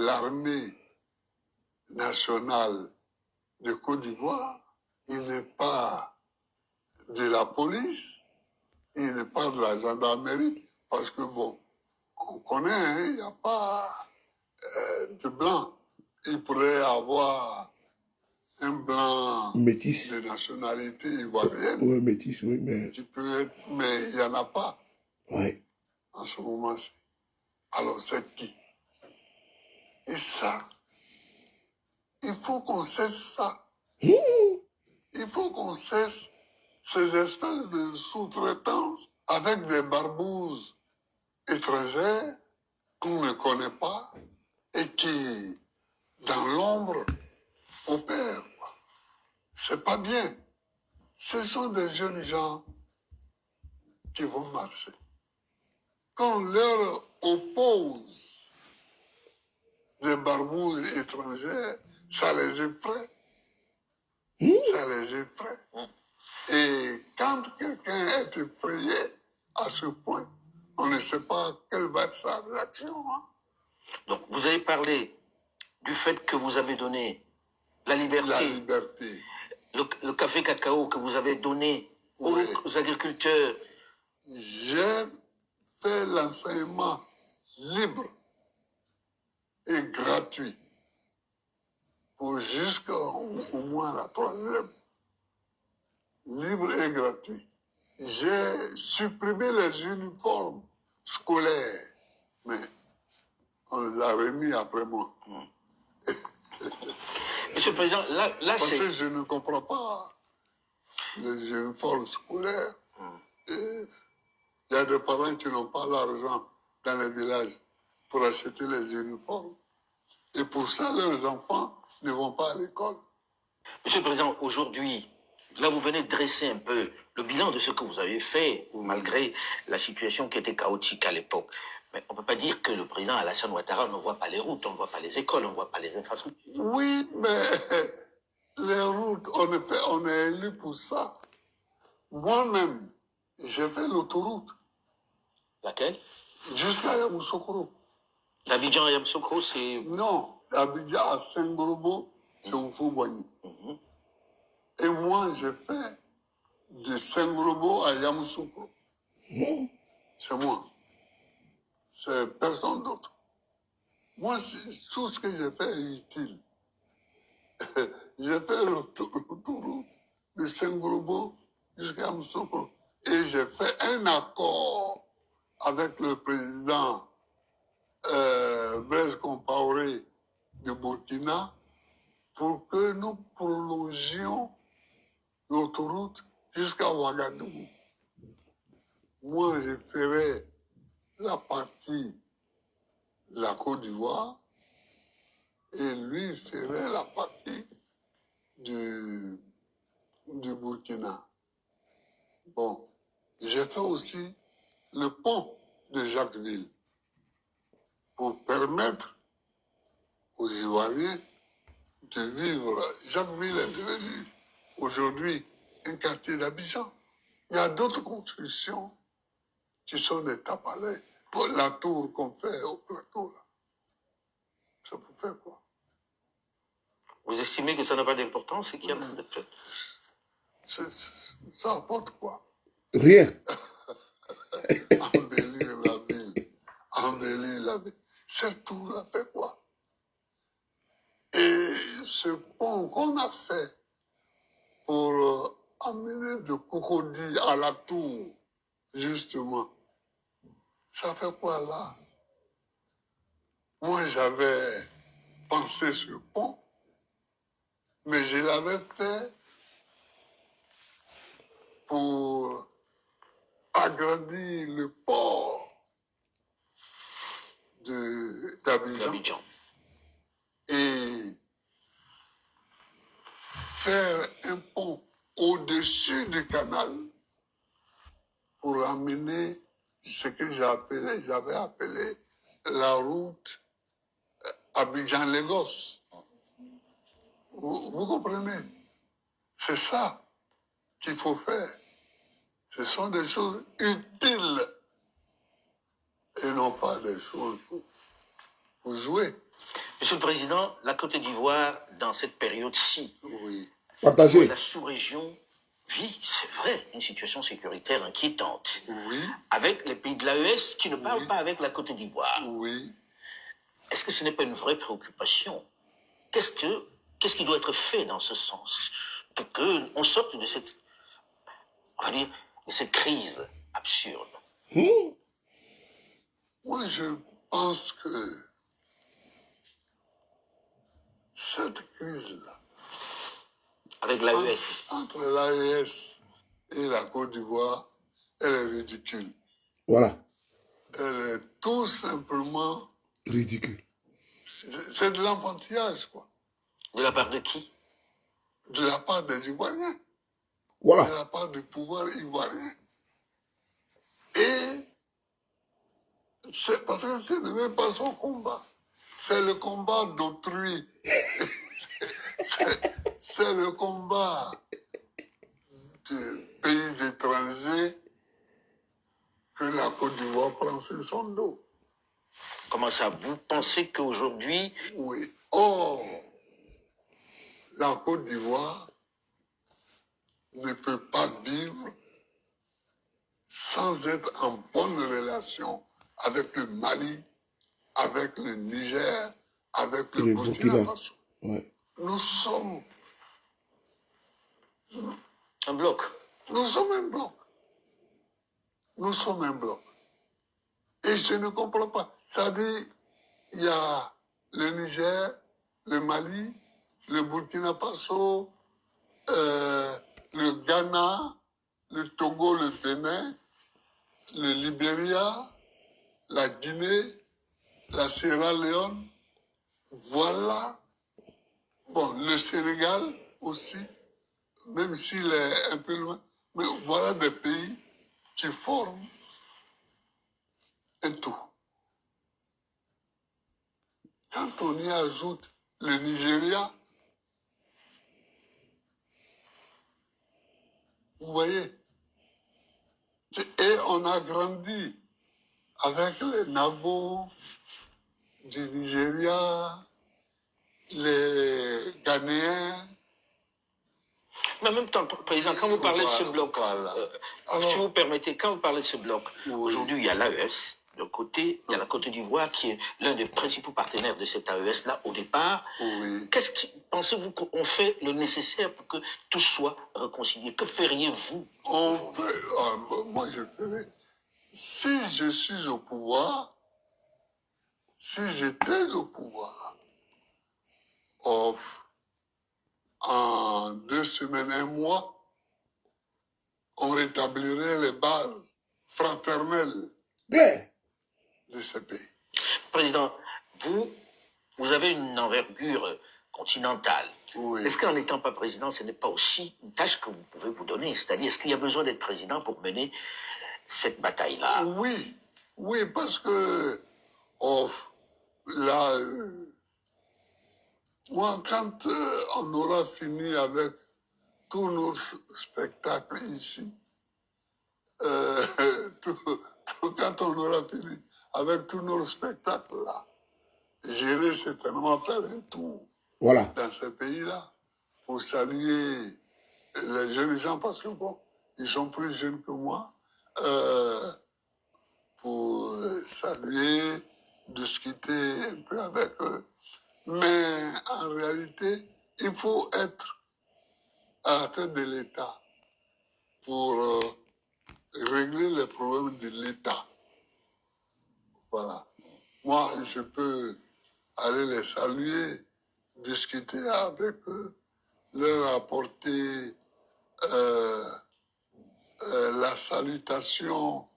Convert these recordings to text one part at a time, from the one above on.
l'armée nationale de Côte d'Ivoire, il n'est pas de la police, il n'est pas de la gendarmerie, parce que bon, on connaît, hein, il n'y a pas de blanc. Il pourrait avoir un blanc Métis. de nationalité ivoirienne. Oui, métis, oui, mais... Qui peut être, mais il n'y en a pas Oui. en ce moment-ci. Alors c'est qui? Et ça, il faut qu'on cesse ça. Il faut qu'on cesse ces espèces de sous-traitance avec des barbouzes étrangères qu'on ne connaît pas et qui, dans l'ombre, opèrent. C'est pas bien. Ce sont des jeunes gens qui vont marcher. Quand on leur oppose des barbouzes étrangères, ça les effraie. Ça les effraie. Et quand quelqu'un est effrayé à ce point, on ne sait pas quelle va être sa réaction. Hein. Donc, vous avez parlé du fait que vous avez donné la liberté. La liberté. Le café cacao que vous avez donné aux agriculteurs. J'ai fait l'enseignement libre et gratuit pour jusqu'au moins la 3e. Libre et gratuit. J'ai supprimé les uniformes scolaires, mais on les a remis après moi. Monsieur le Président, là Parce c'est... que je ne comprends pas les uniformes scolaires. Il y a des parents qui n'ont pas l'argent dans les villages pour acheter les uniformes. Et pour ça, leurs enfants ne vont pas à l'école. Monsieur le Président, aujourd'hui, là vous venez de dresser un peu le bilan de ce que vous avez fait, malgré la situation qui était chaotique à l'époque. Mais on ne peut pas dire que le président Alassane Ouattara ne voit pas les routes, on ne voit pas les écoles, on ne voit pas les infrastructures. Oui, mais les routes, on est élu pour ça. Moi-même, j'ai fait l'autoroute. Laquelle? Jusqu'à Yamoussoukro. D'Abidjan à Yamoussoukro, c'est... Non, d'Abidjan à Saint-Golobo, c'est Oufou-Boigny. Et moi, j'ai fait de Saint-Golobo à Yamoussoukro. C'est moi. C'est personne d'autre. Moi, tout ce que j'ai fait est utile. J'ai fait l'autoroute de Saint-Golobo jusqu'à Yamoussoukro. Et j'ai fait un accord avec le président Blaise Compaoré de Burkina pour que nous prolongions l'autoroute jusqu'à Ouagadougou. Moi, je ferai la partie de la Côte d'Ivoire et lui ferait la partie du Burkina. Bon, j'ai fait aussi le pont de Jacquesville pour permettre aux Ivoiriens de vivre. Jacquesville est devenu aujourd'hui un quartier d'Abidjan. Il y a d'autres constructions qui sont des tapalais. Pour la tour qu'on fait au plateau, là. Ça peut faire quoi? Vous estimez que ça n'a pas d'importance, c'est qu'il y a en train d'être fait? Ça apporte quoi? Rien. Embellir la ville. Embellir la ville. C'est tout, là, fait quoi? Et ce pont qu'on a fait pour amener de Cocody à la tour, justement, ça fait quoi là? Moi, j'avais pensé ce pont, mais je l'avais fait pour agrandir le port d'Abidjan et faire un pont au-dessus du canal pour amener ce que j'avais appelé la route Abidjan-Lagos. Vous comprenez? C'est ça qu'il faut faire. Ce sont des choses utiles et non pas des choses pour jouer. Monsieur le Président, la Côte d'Ivoire, dans cette période-ci, Oui. Partagez. la sous-région vit, c'est vrai, une situation sécuritaire inquiétante. Oui. Avec les pays de l'AES qui ne parlent Oui. pas avec la Côte d'Ivoire. Oui. Est-ce que ce n'est pas une vraie préoccupation? Qu'est-ce qui doit être fait dans ce sens pour qu'on sorte de cette, on va dire, de cette crise absurde? Moi, je pense que cette crise-là, Avec l'AES. entre l'AES et la Côte d'Ivoire, elle est ridicule. Voilà. Elle est tout simplement... Ridicule. C'est de l'enfantillage, quoi. De la part de qui? De la part des Ivoiriens. De Voilà. la part du pouvoir ivoirien. Et c'est parce que ce n'est même pas son combat. C'est le combat d'autrui. C'est le combat de pays étrangers que la Côte d'Ivoire prend sur son dos. Comment ça? Vous pensez qu'aujourd'hui, Oui. Or, la Côte d'Ivoire ne peut pas vivre sans être en bonne relation avec le Mali, avec le Niger, avec le Burkina Faso. Ouais. Nous sommes un bloc? Nous sommes un bloc. Nous sommes un bloc. Et je ne comprends pas. C'est-à-dire, il y a le Niger, le Mali, le Burkina Faso, le Ghana, le Togo, le Bénin, le Libéria, la Guinée, la Sierra Leone. Voilà. Bon, le Sénégal aussi, même s'il est un peu loin. Mais voilà des pays qui forment un tout. Quand on y ajoute le Nigeria, vous voyez, et on a grandi avec les Nabos du Nigeria, les Ghanéens. Mais en même temps, Président, quand vous parlez de ce bloc, Voilà. si vous permettez, quand vous parlez de ce bloc, Oui. aujourd'hui, il y a l'AES. D'un côté, il y a la Côte d'Ivoire qui est l'un des principaux partenaires de cet AES-là au départ. Oui. Pensez-vous qu'on fait le nécessaire pour que tout soit réconcilié? Que feriez-vous? Moi, je ferais. Si je suis au pouvoir, si j'étais au pouvoir, en 2 semaines, 1 mois, on rétablirait les bases fraternelles Bien. de ce pays. Président, vous avez une envergure continentale. Oui. Est-ce qu'en n'étant pas président, ce n'est pas aussi une tâche que vous pouvez vous donner? C'est-à-dire, est-ce qu'il y a besoin d'être président pour mener cette bataille-là? Oui, oui, parce que là, moi, quand on aura fini avec tous nos spectacles ici, quand on aura fini avec tous nos spectacles là, j'irai certainement faire un tour Voilà. dans ce pays-là pour saluer les jeunes gens, parce que bon, ils sont plus jeunes que moi, pour saluer, discuter un peu avec eux. Mais en réalité, il faut être à la tête de l'État pour régler les problèmes de l'État. Voilà. Moi, je peux aller les saluer, discuter avec eux, leur apporter la salutation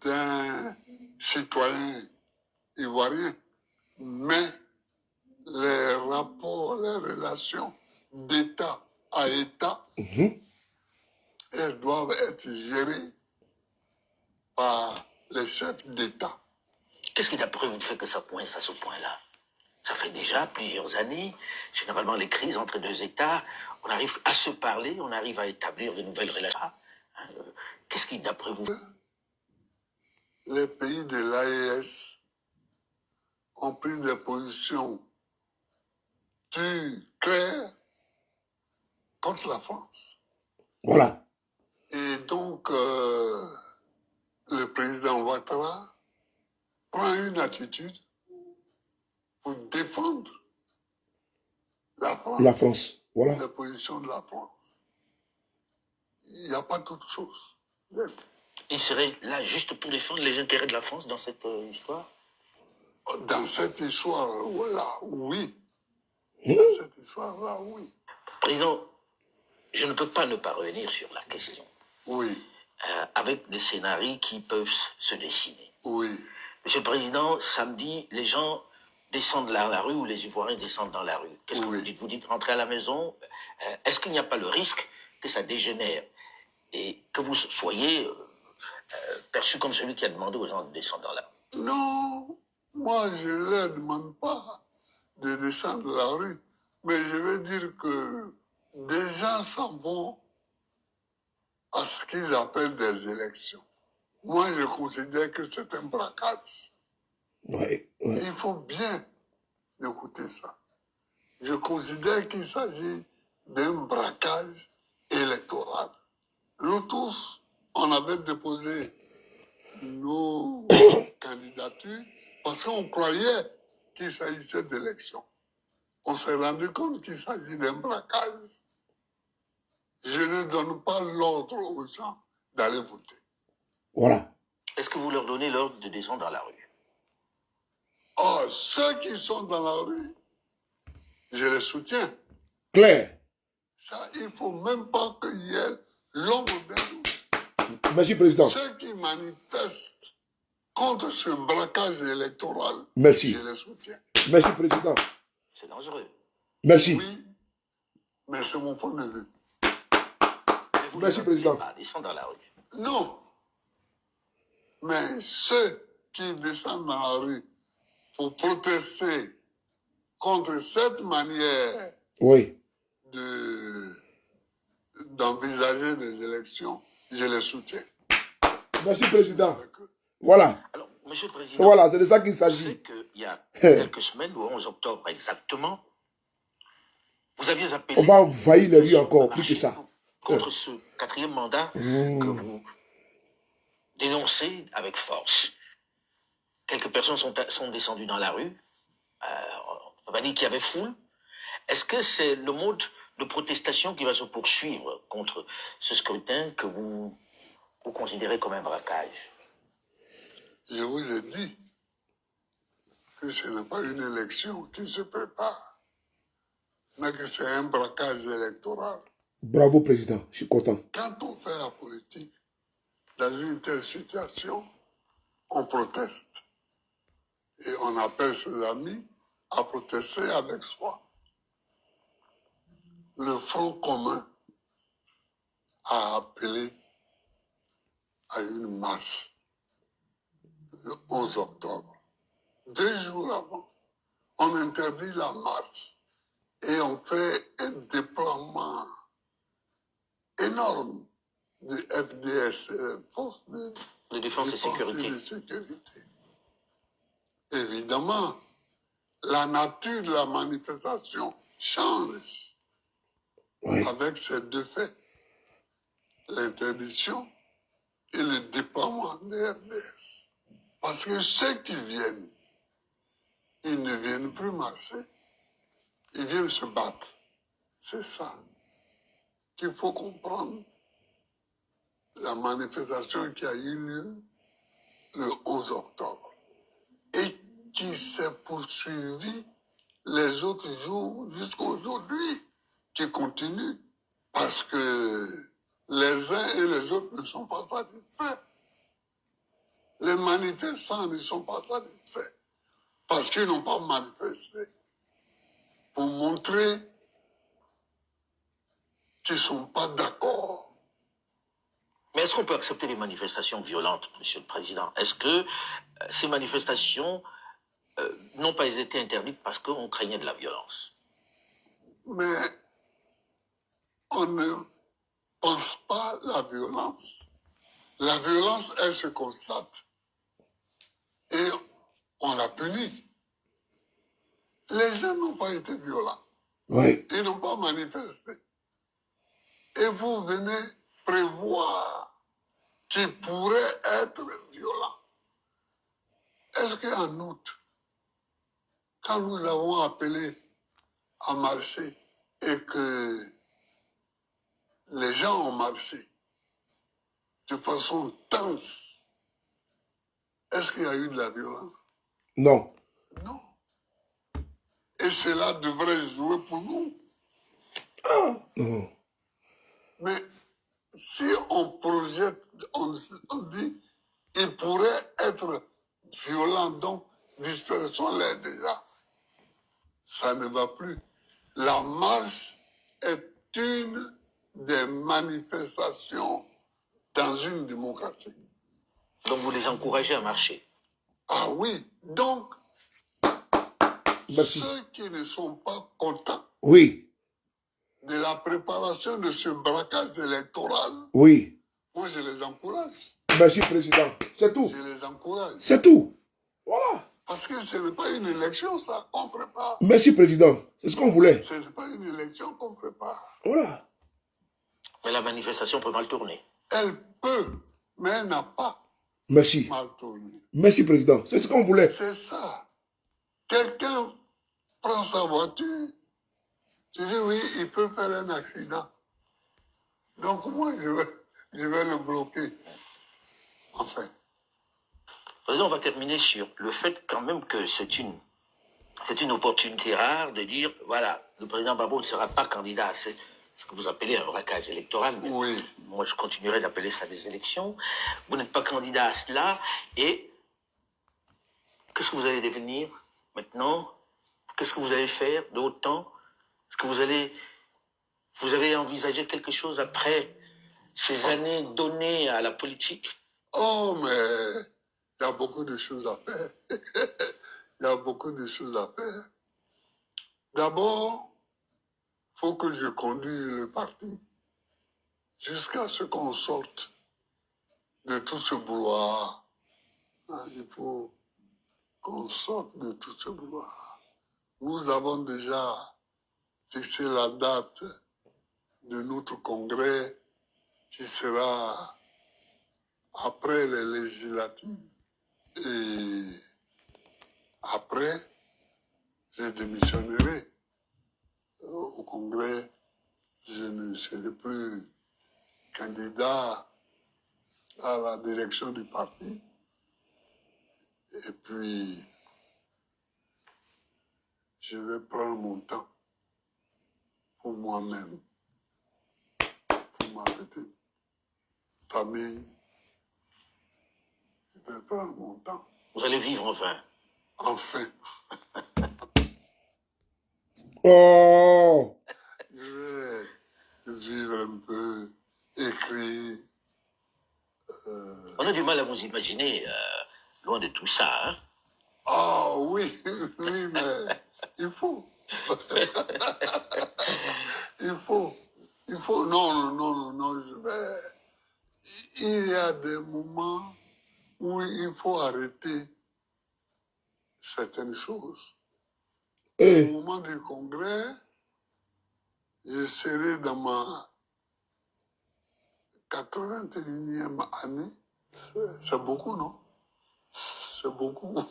d'un citoyen ivoirien, mais les rapports, les relations d'État à État, elles doivent être gérées par les chefs d'État. Qu'est-ce qui, d'après vous, fait que ça coince à ce point-là? Ça fait déjà plusieurs années. Généralement, les crises entre deux États, on arrive à se parler, on arrive à établir de nouvelles relations. Qu'est-ce qui, d'après vous... Les pays de l'AES ont pris des positions claires contre la France. Voilà. Et donc, le président Ouattara prend une attitude pour défendre la France, La France. Voilà. la position de la France. Il n'y a pas d'autre chose. Il serait là juste pour défendre les intérêts de la France dans cette histoire? Dans cette histoire-là, oui. Dans cette histoire-là, oui. Président, je ne peux pas ne pas revenir sur la question. Oui, Avec des scénarios qui peuvent se dessiner. oui. Monsieur le Président, samedi, les gens descendent dans la rue ou les Ivoiriens descendent dans la rue. Qu'est-ce que Oui. vous dites? Vous dites rentrer à la maison. Est-ce qu'il n'y a pas le risque que ça dégénère et que vous soyez perçu comme celui qui a demandé aux gens de descendre dans la rue? Non, moi je ne leur demande pas de descendre de la rue, mais je veux dire que des gens s'en vont à ce qu'ils appellent des élections. Moi je considère que c'est un braquage. Ouais, ouais. Il faut bien écouter ça. Je considère qu'il s'agit d'un braquage électoral. Nous tous, on avait déposé nos candidatures parce qu'on croyait qu'il s'agissait d'élections. On s'est rendu compte qu'il s'agit d'un braquage. Je ne donne pas l'ordre aux gens d'aller voter. Voilà. Est-ce que vous leur donnez l'ordre de descendre dans la rue? Or, ceux qui sont dans la rue, je les soutiens. Clair. Ça, il ne faut même pas qu'il y ait l'ombre d'un doute. Merci, Président. Ceux qui manifestent contre ce braquage électoral, Merci. je les soutiens. Merci, Président. C'est dangereux. Merci. Oui, mais c'est mon point de vue. Mais vous Merci, les appelez Président. pas à descendre dans la rue. Non. Mais ceux qui descendent dans la rue pour protester contre cette manière Oui. d'envisager des élections, je les soutiens. Merci, Président. Voilà. Alors, Monsieur le Président, Voilà, c'est de ça qu'il je sais s'agit. qu'il y a quelques semaines, le 11 octobre exactement, vous aviez appelé... On va envahir les rues encore, plus que ça. Contre ce quatrième mandat que vous dénoncez avec force. Quelques personnes sont descendues dans la rue. On va dire qu'il y avait foule. Est-ce que c'est le mode de protestation qui va se poursuivre contre ce scrutin que vous considérez comme un braquage? Je vous ai dit que ce n'est pas une élection qui se prépare, mais que c'est un braquage électoral. Bravo, Président. Je suis content. Quand on fait la politique, dans une telle situation, on proteste. Et on appelle ses amis à protester avec soi. Le Front commun a appelé à une marche le 11 octobre. 2 jours avant, on interdit la marche et on fait un déploiement énorme de FDS, forces De défense et sécurité. de sécurité. Évidemment, la nature de la manifestation change Oui. avec ces deux faits, l'interdiction et le déploiement des FDS. Parce que ceux qui viennent, ils ne viennent plus marcher, ils viennent se battre. C'est ça qu'il faut comprendre. La manifestation qui a eu lieu le 11 octobre et qui s'est poursuivie les autres jours jusqu'à aujourd'hui, qui continue parce que les uns et les autres ne sont pas satisfaits. Les manifestants ne sont pas satisfaits parce qu'ils n'ont pas manifesté pour montrer qu'ils ne sont pas d'accord. Mais est-ce qu'on peut accepter des manifestations violentes, Monsieur le Président? Est-ce que ces manifestations n'ont pas été interdites parce qu'on craignait de la violence? Mais on ne pense pas la violence. La violence, elle se constate et on la punit. Les gens n'ont pas été violents. Oui. Ils n'ont pas manifesté. Et vous venez prévoir qu'ils pourraient être violents. Est-ce qu'en août, quand nous avons appelé à marcher et que les gens ont marché de façon tense, est-ce qu'il y a eu de la violence? Non. Non. Et cela devrait jouer pour nous. Non. Mais si on projette, on dit, il pourrait être violent, donc dispersons-les déjà. Ça ne va plus. La marche est une des manifestations dans une démocratie. Donc vous les encouragez à marcher. Ah oui, donc Merci. ceux qui ne sont pas contents Oui. de la préparation de ce braquage électoral, Oui. moi je les encourage. Merci, Président. C'est tout. Je les encourage. C'est tout. Voilà. Parce que ce n'est pas une élection, ça, qu'on prépare. Merci, Président. C'est ce qu'on voulait. Ce n'est pas une élection qu'on prépare. Voilà. Mais la manifestation peut mal tourner. Elle peut, mais elle n'a pas Merci. mal tourné. Merci, Président. C'est ce qu'on voulait. C'est ça. Quelqu'un prend sa voiture, tu dis oui, il peut faire un accident. Donc moi, je vais le bloquer. Enfin. Président, on va terminer sur le fait quand même que c'est une opportunité rare de dire, voilà, le président Gbagbo ne sera pas candidat. C'est ce que vous appelez un braquage électoral. Mais Oui. moi, je continuerai d'appeler ça des élections. Vous n'êtes pas candidat à cela. Et qu'est-ce que vous allez devenir maintenant? Qu'est-ce que vous allez faire de haut temps? Est-ce que vous avez envisagé quelque chose après ces années données à la politique? Oh, mais il y a beaucoup de choses à faire. Il y a beaucoup de choses à faire. D'abord, il faut que je conduise le parti jusqu'à ce qu'on sorte de tout ce brouhaha. Il faut qu'on sorte de tout ce brouhaha. Nous avons déjà fixé la date de notre congrès qui sera après les législatives. Et après, je démissionnerai au congrès. Je ne serai plus candidat à la direction du parti. Et puis, je vais prendre mon temps pour moi-même, pour ma petite famille. Je vais prendre mon temps. Vous allez vivre enfin. Enfin, Oh. je vais vivre un peu, écrire. On a du mal à vous imaginer loin de tout ça. Hein? Ah oui, oui, mais il faut. Il faut, non, je vais. Il y a des moments où il faut arrêter certaines choses. Au Eh. moment du congrès, je serai dans ma 81e année. C'est beaucoup, non? C'est beaucoup.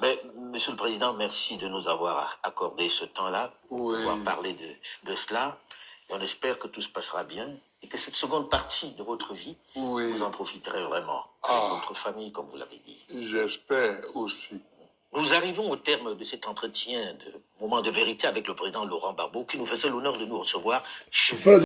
Mais, Monsieur le Président, merci de nous avoir accordé ce temps-là pour Oui. pouvoir parler de cela. Et on espère que tout se passera bien et que cette seconde partie de votre vie, Oui. vous en profiterez vraiment Ah. avec votre famille, comme vous l'avez dit. J'espère aussi. Nous arrivons au terme de cet entretien de moment de vérité avec le président Laurent Gbagbo qui nous faisait l'honneur de nous recevoir chez Frère